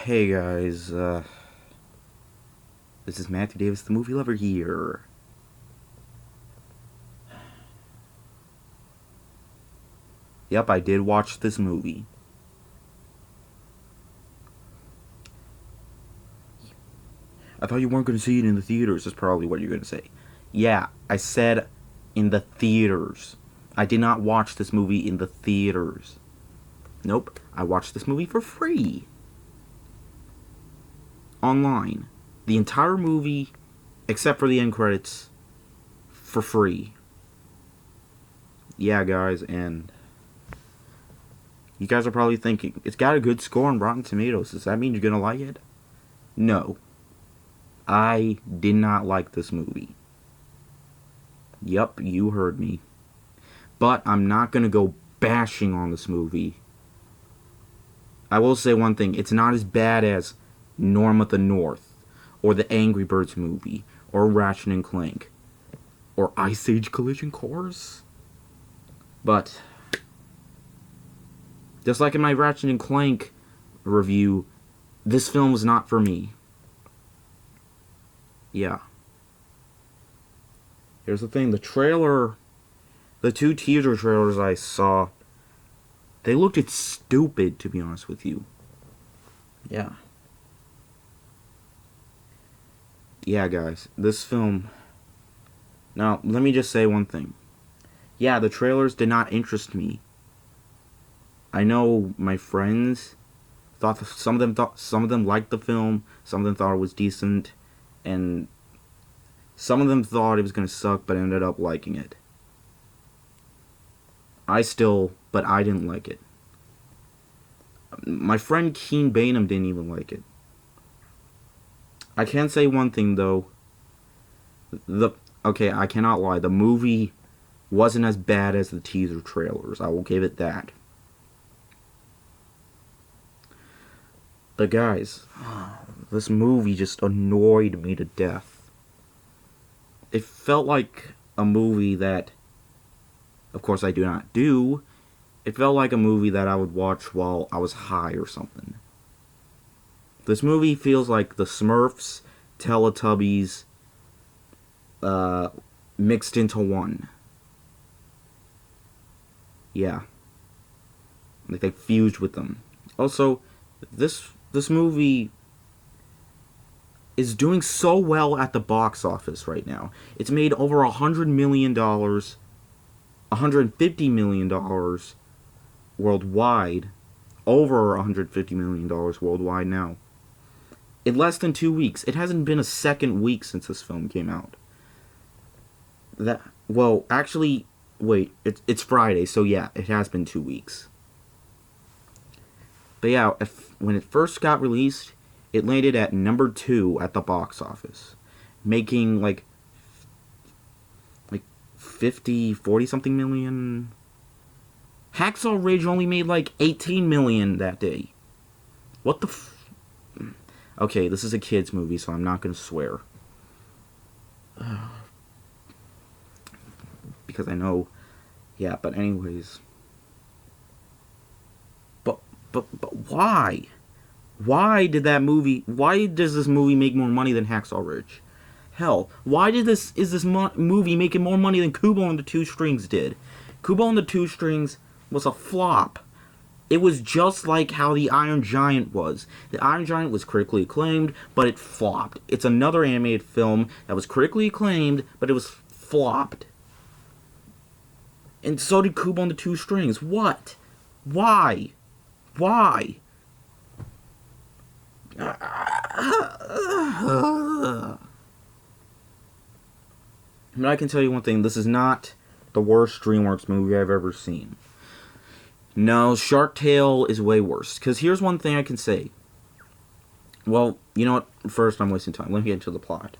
Hey guys, this is Matthew Davis, the movie lover here. Yep, I did watch this movie. I thought you weren't going to see it in the theaters, is probably what you're going to say. Yeah, I said in the theaters. I did not watch this movie in the theaters. Nope, I watched this movie for free. Online. The entire movie, except for the end credits, for free. Yeah, guys, and you guys are probably thinking, it's got a good score on Rotten Tomatoes. Does that mean you're gonna like it? No. I did not like this movie. Yup, you heard me. But I'm not gonna go bashing on this movie. I will say one thing, it's not as bad as Norm of the North, or the Angry Birds movie, or Ratchet and Clank, or Ice Age Collision Course. But just like in my Ratchet and Clank review, this film was not for me. Yeah. Here's the thing, the two teaser trailers I saw, they looked stupid, to be honest with you. Yeah. Yeah, guys, this film... Now, let me just say one thing. Yeah, the trailers did not interest me. I know my friends thought some of them liked the film, some of them thought it was decent, and some of them thought it was gonna suck, but ended up liking it. But I didn't like it. My friend Keen Bainham didn't even like it. I can say one thing though. Okay, I cannot lie. The movie wasn't as bad as the teaser trailers. I will give it that. But guys, this movie just annoyed me to death. It felt like a movie that, of course I do not do, it felt like a movie that I would watch while I was high or something. This movie feels like the Smurfs, Teletubbies, mixed into one. Yeah. Like they fused with them. Also, this movie is doing so well at the box office right now. It's made over $100 million, $150 million worldwide, over $150 million worldwide now. In less than 2 weeks. It hasn't been a second week since this film came out. Actually, wait, it's Friday, so yeah, it has been 2 weeks. But yeah, when it first got released, it landed at number 2 at the box office, making like 40 something million. Hacksaw Ridge only made like 18 million that day. What the Okay, this is a kids movie, so I'm not gonna swear. Because I know, yeah, but anyways. But why? Why does this movie make more money than Hacksaw Ridge? Hell, why is this movie making more money than Kubo and the Two Strings did? Kubo and the Two Strings was a flop. It was just like how The Iron Giant was. The Iron Giant was critically acclaimed, but it flopped. It's another animated film that was critically acclaimed, but it was flopped. And so did Kubo and the Two Strings. What? Why? Why? But I can tell you one thing. This is not the worst DreamWorks movie I've ever seen. No, Shark Tale is way worse. Because here's one thing I can say. Well, you know what? First, I'm wasting time. Let me get into the plot.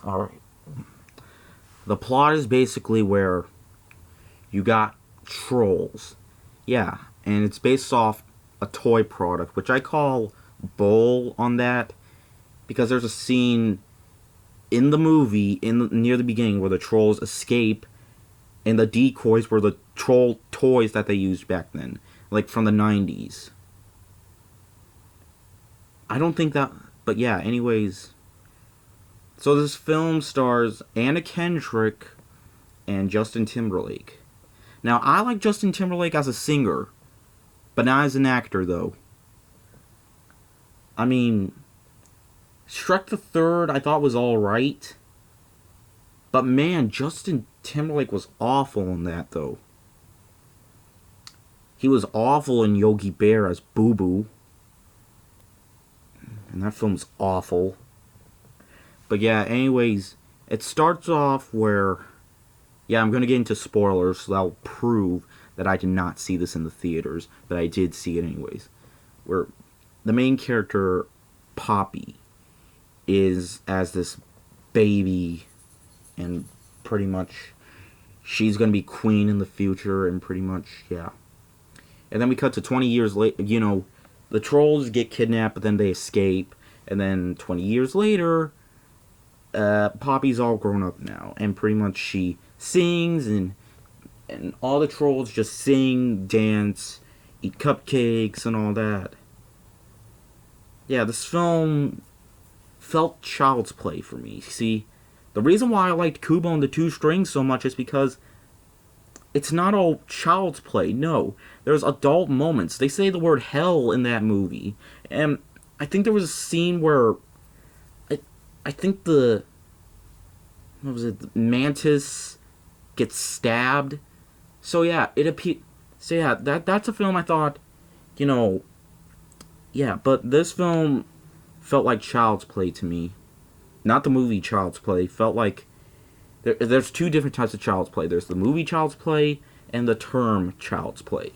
Alright. The plot is basically where you got trolls. Yeah, and it's based off a toy product, which I call Bowl on that. Because there's a scene in the movie, near the beginning, where the trolls escape, and the decoys were the troll toys that they used back then, like from the 90s. I don't think that. But yeah, anyways. So this film stars Anna Kendrick and Justin Timberlake. Now, I like Justin Timberlake as a singer, but not as an actor, though. I mean, Shrek the Third I thought was alright. But man, Justin Timberlake was awful in that, though. He was awful in Yogi Bear as Boo Boo. And that film's awful. But yeah, anyways, it starts off where... Yeah, I'm going to get into spoilers, so that'll prove that I did not see this in the theaters, but I did see it anyways. Where the main character, Poppy, is as this baby, and pretty much she's going to be queen in the future, and pretty much, yeah. And then we cut to 20 years later, you know, the trolls get kidnapped, but then they escape, and then 20 years later, Poppy's all grown up now, and pretty much she sings, and all the trolls just sing, dance, eat cupcakes, and all that. Yeah, this film felt child's play for me. See, the reason why I liked Kubo and the Two Strings so much is because it's not all child's play. No, there's adult moments. They say the word hell in that movie, and I think there was a scene where I think the mantis gets stabbed. So yeah, that's a film I thought, you know, yeah, but this film felt like child's play to me. Not the movie Child's Play. Felt like there's two different types of child's play. There's the movie Child's Play and the term Child's Play.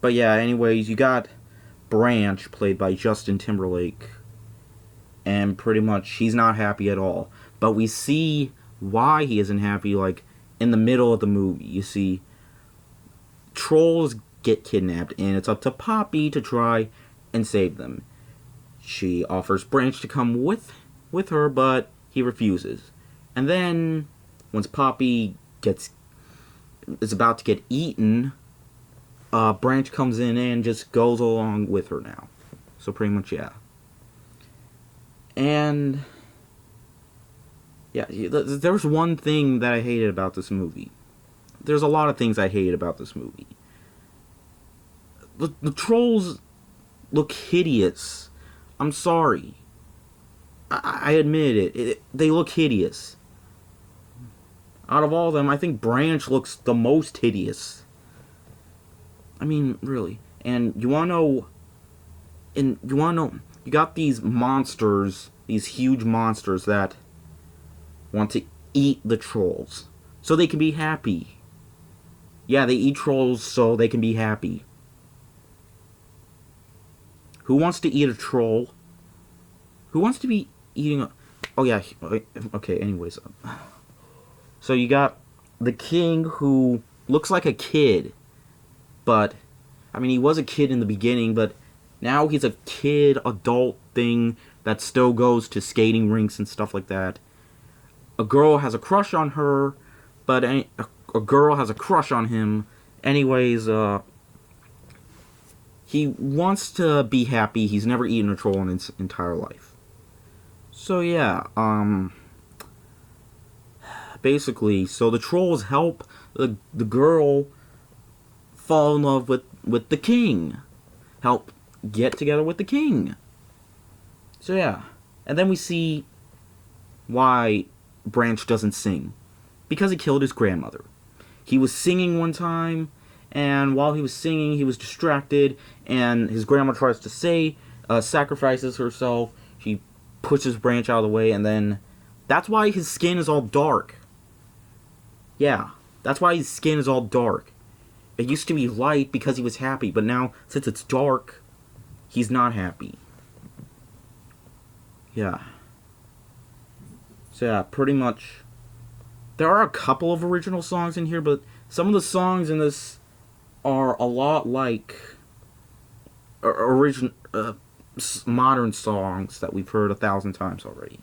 But yeah, anyways, you got Branch, played by Justin Timberlake, and pretty much he's not happy at all. But we see why he isn't happy, like, in the middle of the movie. You see, trolls get kidnapped, and it's up to Poppy to try and save them. She offers Branch to come with her, but he refuses. And then, once Poppy is about to get eaten, Branch comes in and just goes along with her now. So pretty much, yeah. And yeah, there's one thing that I hated about this movie. There's a lot of things I hated about this movie. The trolls look hideous. I'm sorry. I admit it. They look hideous. Out of all of them, I think Branch looks the most hideous. I mean, really. And you wanna know... You got these monsters, these huge monsters that want to eat the trolls so they can be happy. Yeah, they eat trolls so they can be happy. Who wants to eat a troll? Who wants to be eating a... Oh, yeah. Okay, anyways. So you got the king who looks like a kid. But, I mean, he was a kid in the beginning, but now he's a kid, adult thing that still goes to skating rinks and stuff like that. A girl has a crush on her, but a girl has a crush on him. Anyways, he wants to be happy. He's never eaten a troll in his entire life. So yeah, basically, so the trolls help the girl fall in love with the king. Help get together with the king. So yeah, and then we see why Branch doesn't sing. Because he killed his grandmother. He was singing one time, and while he was singing, he was distracted, and his grandma tries to sacrifices herself. She pushes Branch out of the way, and then that's why his skin is all dark. Yeah, that's why his skin is all dark. It used to be light because he was happy, but now, since it's dark, he's not happy. Yeah. So yeah, pretty much. There are a couple of original songs in here, but some of the songs in this are a lot like modern songs that we've heard 1,000 times already.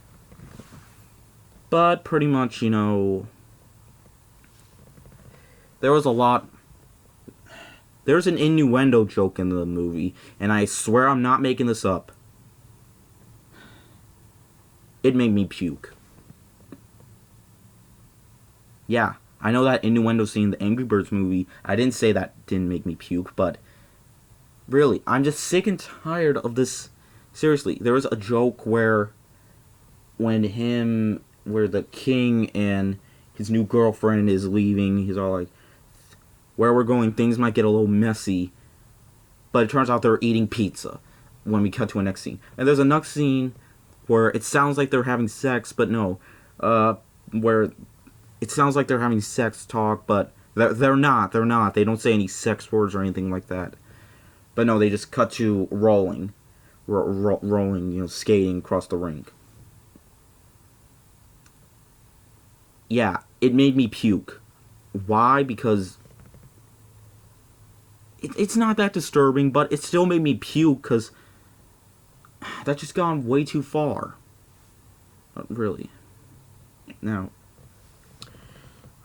But pretty much, you know, there was a lot There's an innuendo joke in the movie, and I swear I'm not making this up. It made me puke. Yeah, I know that innuendo scene in the Angry Birds movie. I didn't say that didn't make me puke, but really, I'm just sick and tired of this. Seriously, there was a joke where the king and his new girlfriend is leaving, he's all like, where we're going, things might get a little messy. But it turns out they're eating pizza when we cut to a next scene. And there's a next scene where it sounds like they're having sex, but no. Where it sounds like they're having sex talk, but they're not. They're not. They don't say any sex words or anything like that. But no, they just cut to rolling. Rolling, skating across the rink. Yeah, it made me puke. Why? Because it's not that disturbing, but it still made me puke because that just gone way too far. Really. Now,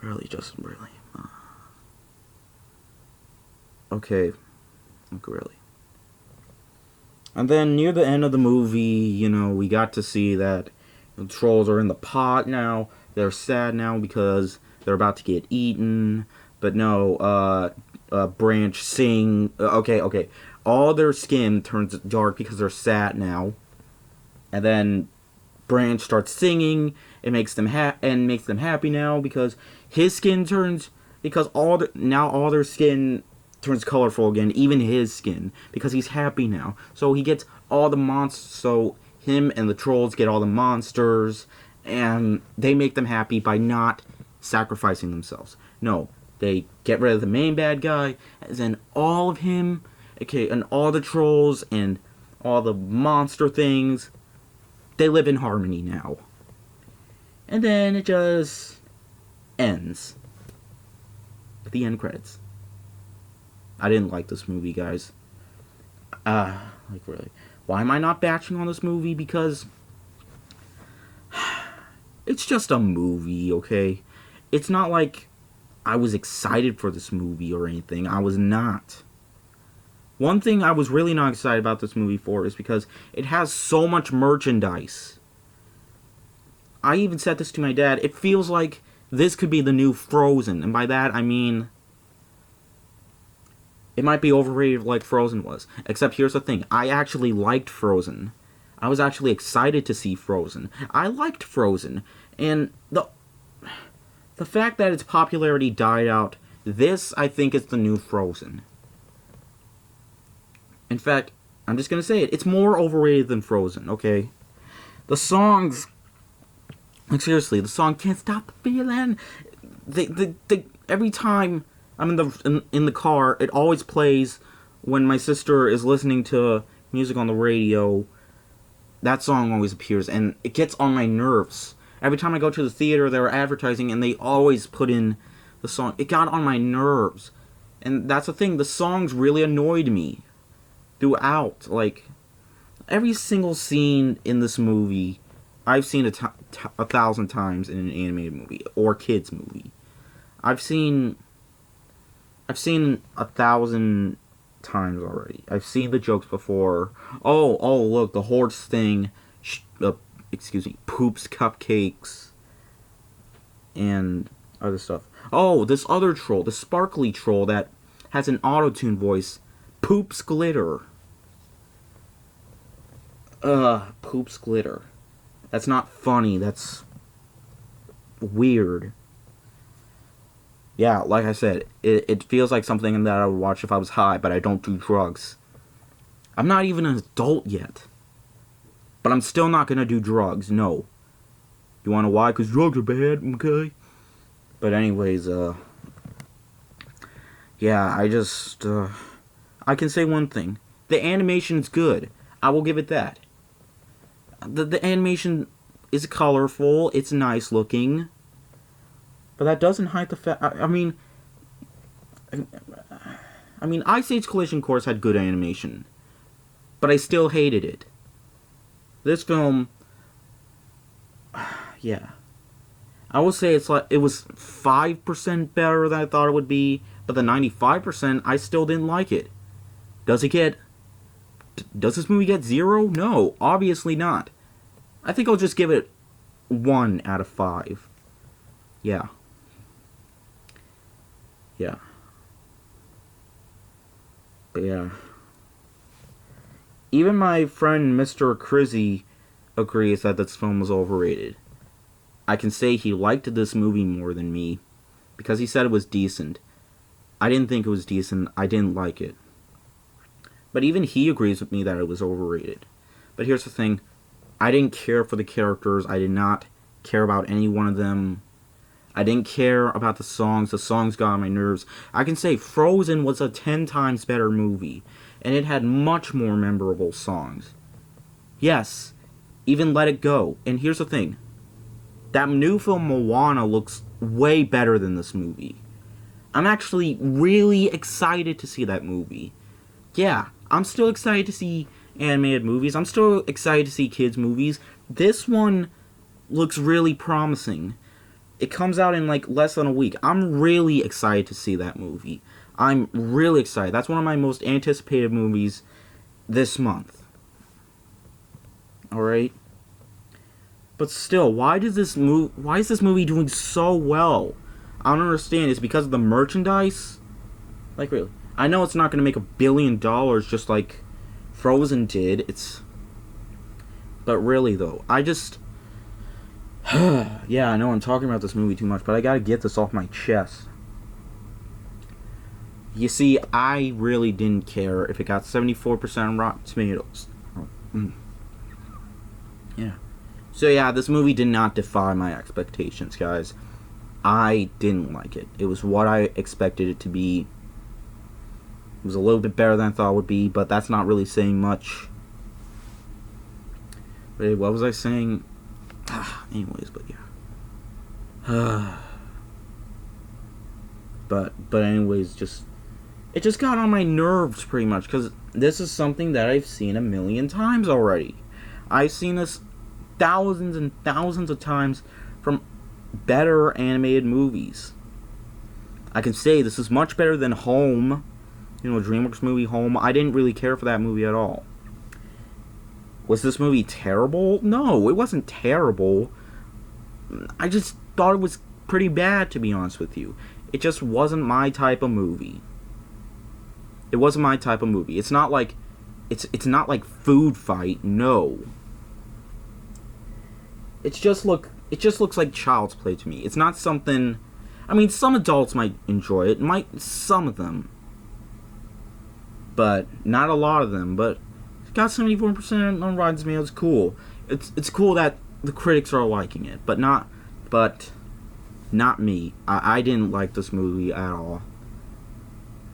really, Justin, really. Okay, really. And then near the end of the movie, we got to see that the trolls are in the pot now. They're sad now because they're about to get eaten. But no, Branch sing. Okay. All their skin turns dark because they're sad now. And then Branch starts singing. It makes them happy now because his skin turns all their skin turns colorful again, even his skin, because he's happy now. So he gets all the monsters. So him and the trolls get all the monsters, and they make them happy by not sacrificing themselves. No, they get rid of the main bad guy, and then all of him, and all the trolls and all the monster things, they live in harmony now. And then it just ends. The end credits. I didn't like this movie, guys. Really. Why am I not batching on this movie? Because it's just a movie, okay? It's not like I was excited for this movie or anything. I was not. One thing I was really not excited about this movie for is because it has so much merchandise. I even said this to my dad. It feels like this could be the new Frozen. And by that, I mean, it might be overrated like Frozen was. Except here's the thing. I actually liked Frozen. I was actually excited to see Frozen. I liked Frozen. And the fact that its popularity died out, this, I think, is the new Frozen. In fact, I'm just going to say it. It's more overrated than Frozen, okay? The songs, like seriously, the song Can't Stop the Feeling, every time I'm in the car, it always plays when my sister is listening to music on the radio. That song always appears, and it gets on my nerves. Every time I go to the theater, they're advertising, and they always put in the song. It got on my nerves. And that's the thing, the songs really annoyed me throughout. Like, every single scene in this movie, I've seen 1,000 times in an animated movie, or kids movie. I've seen 1,000 times already. I've seen the jokes before. Oh, look, the horse thing, poops cupcakes, and other stuff. Oh, this other troll, the sparkly troll that has an auto-tune voice, poops glitter. Poops glitter. That's not funny, that's weird. Yeah, like I said, it feels like something that I would watch if I was high, but I don't do drugs. I'm not even an adult yet. But I'm still not gonna do drugs, no. You wanna why? Because drugs are bad, okay? But anyways, yeah, I can say one thing. The animation's good. I will give it that. The animation is colorful, it's nice looking. But that doesn't hide the fact, I mean, Ice Age Collision Course had good animation. But I still hated it. This film, yeah, I would say it was 5% better than I thought it would be, but the 95%, I still didn't like it. Does this movie get 0? No, obviously not. I think I'll just give it 1 out of 5. Yeah. Yeah. But yeah. Even my friend Mr. Crizzy agrees that this film was overrated. I can say he liked this movie more than me, because he said it was decent. I didn't think it was decent. I didn't like it. But even he agrees with me that it was overrated. But here's the thing. I didn't care for the characters. I did not care about any one of them. I didn't care about the songs. The songs got on my nerves. I can say Frozen was a 10 times better movie, and it had much more memorable songs. Yes, even Let It Go. And here's the thing. That new film Moana looks way better than this movie. I'm actually really excited to see that movie. Yeah, I'm still excited to see animated movies. I'm still excited to see kids' movies. This one looks really promising. It comes out in like less than a week. I'm really excited to see that movie. I'm really excited. That's one of my most anticipated movies this month. Alright? But still, why is this movie doing so well? I don't understand. It's because of the merchandise? Like, really? I know it's not going to make $1 billion just like Frozen did. But really, though, I just... yeah, I know I'm talking about this movie too much, but I gotta get this off my chest. You see, I really didn't care if it got 74% on Rotten Tomatoes. Yeah. So yeah, this movie did not defy my expectations, guys. I didn't like it. It was what I expected it to be. It was a little bit better than I thought it would be, but that's not really saying much. Wait, what was I saying? Anyways, but yeah. But anyways, it just got on my nerves pretty much, because this is something that I've seen 1,000,000 times already. I've seen this thousands and thousands of times from better animated movies. I can say this is much better than Home, Dreamworks movie Home. I didn't really care for that movie at all. Was this movie terrible? No, it wasn't terrible. I just thought it was pretty bad, to be honest with you. It just wasn't my type of movie. It wasn't my type of movie. It's not like Food Fight. No. It just looks like Child's Play to me. It's not something... I mean, some adults might enjoy it. Some of them. But not a lot of them. But it got 74% on Rotten Tomatoes. It's cool. It's cool that the critics are liking it. But not me. I didn't like this movie at all.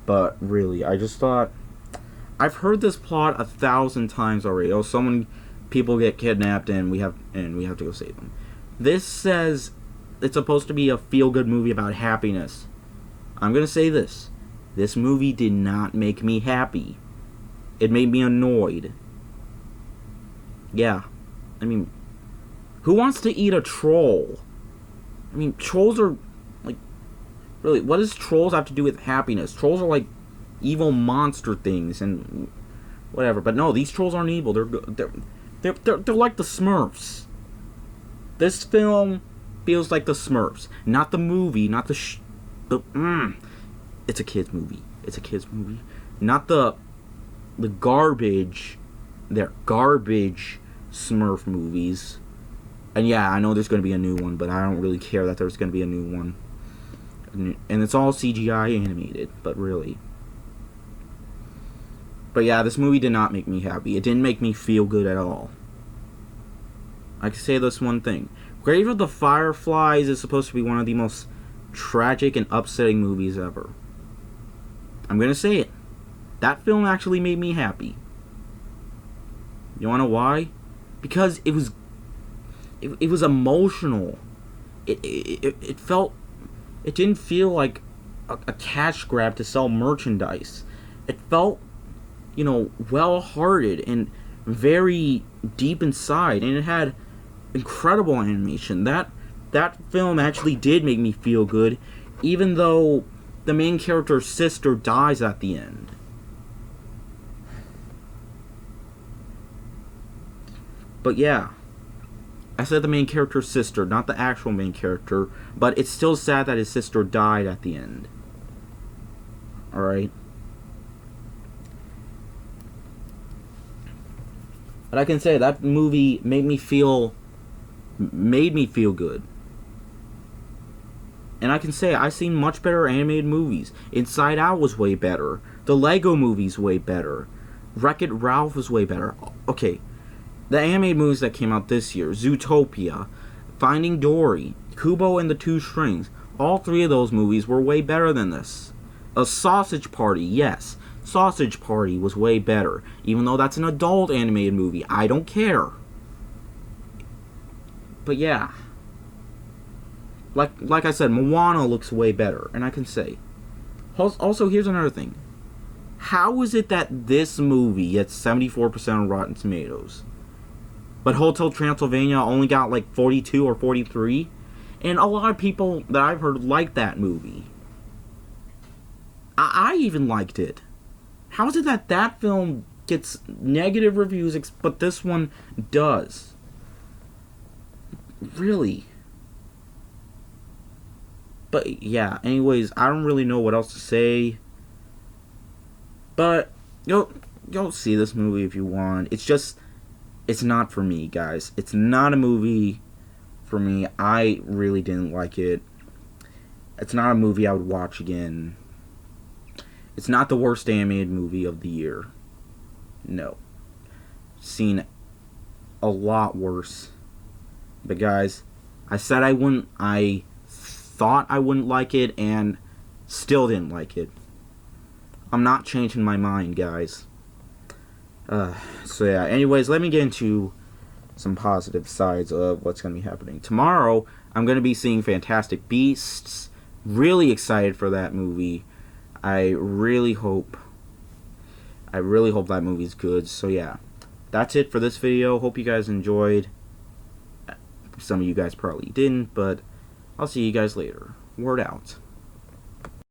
But really, I just thought... I've heard this plot 1,000 times already. People get kidnapped and we have to go save them. This says it's supposed to be a feel-good movie about happiness. I'm gonna say this. This movie did not make me happy. It made me annoyed. Yeah. I mean, who wants to eat a troll? I mean, trolls are, like, really, what does trolls have to do with happiness? Trolls are like evil monster things and whatever. But no, these trolls aren't evil. They're like the Smurfs. This film feels like the Smurfs, not the movie, not it's a kids movie. It's a kids movie, not the garbage. They're garbage Smurf movies. And yeah, I know there's going to be a new one, but I don't really care that there's going to be a new one. And it's all CGI animated, but really. But yeah, this movie did not make me happy. It didn't make me feel good at all. I can say this one thing. Grave of the Fireflies is supposed to be one of the most tragic and upsetting movies ever. I'm going to say it. That film actually made me happy. You wanna know why? Because it was emotional. It felt... It didn't feel like a cash grab to sell merchandise. It felt, well-hearted and very deep inside. And it had incredible animation. That film actually did make me feel good. Even though the main character's sister dies at the end. But yeah, I said the main character's sister, not the actual main character, but it's still sad that his sister died at the end. Alright? But I can say that movie made me feel good. And I can say I've seen much better animated movies. Inside Out was way better. The Lego Movie's way better. Wreck-It Ralph was way better. Okay, the animated movies that came out this year, Zootopia, Finding Dory, Kubo and the Two Strings, all three of those movies were way better than this. A Sausage Party, yes. Sausage Party was way better. Even though that's an adult animated movie, I don't care. But yeah. Like I said, Moana looks way better. And I can say. Also, here's another thing. How is it that this movie gets 74% on Rotten Tomatoes? But Hotel Transylvania only got like 42 or 43? And a lot of people that I've heard like that movie. I even liked it. How is it that that film gets negative reviews, but this one does? Really? But yeah, anyways, I don't really know what else to say. But you'll see this movie if you want. It's not for me, guys. It's not a movie for me. I really didn't like it. It's not a movie I would watch again. It's not the worst animated movie of the year. No. Seen a lot worse. But guys, I said I wouldn't. I thought I wouldn't like it and still didn't like it. I'm not changing my mind, guys. So yeah, anyways, let me get into some positive sides of what's going to be happening. Tomorrow, I'm going to be seeing Fantastic Beasts. Really excited for that movie. I really hope that movie's good. So yeah, that's it for this video. Hope you guys enjoyed. Some of you guys probably didn't, but I'll see you guys later. Word out.